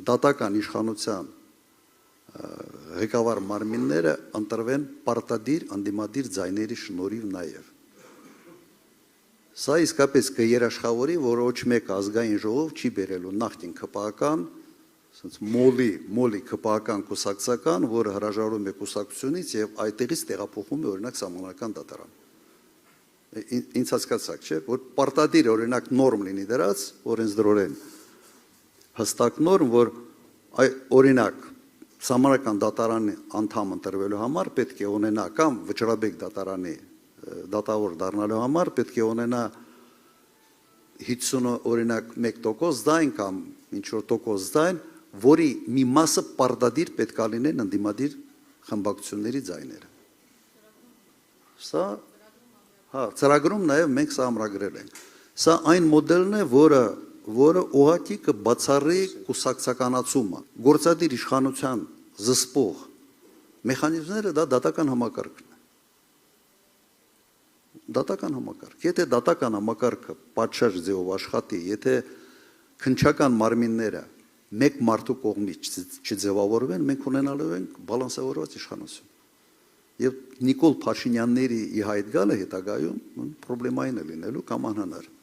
դատական իշխանության ղեկավար մարմինները ընտրվեն պարտադիր անդիմադիր ձայների շնորհիվ նաև։ Սա իսկապես կերաշխավորի, որ ոչ մեկ ազգային ժողով չի բերելու նախկին ԿՊԱ-կան, մոլի ԿՊԱ-կան կուսակցական, որը հրաժարվում է կուսակցությունից եւ այդտեղից տեղափոխում է օրինակ սահմանական դատարան։ Ինձ հասկացաք, չէ՞, որ պարտադիր օրինակ նորմ լինի դրած, օրենսդրորեն հստակ նորմ, որ օրինակ սահմանական դատարանի անդամ ընտրվելու համար պետք է ունենա կամ Վճռաբեկ դատարանի դատավոր դառնալու համար պետք է ունենա 50 օրինակ 1% ձայն կամ ինչ որ տոկոս ձայն, որի մի մասը պարտադիր պետք է լինեն ընդդիմադիր խմբակցությունների ձայները։ Սա ծրագրում նաև մենք սա ամրագրել ենք։ Սա այն մոդելն է, որը ուղղակի կբացառի կուսակցականացումը, գործադիր իշխանության զսպող մեխանիզմները դա դատական համակարգն է։ Դատական համակարգ։ Եթե դատական համակարգը պատշաճ ձևով աշխատի, եթե քննչական մարմինները մեկ մարդու կողմից չձևավորվեն, մենք ունենալու ենք բալանսավորված իշխանություն։ Եվ Նիկոլ Փաշինյանների ի հայտ գալը հետագայում պրոբլեմային է լինելու կամ անհնար։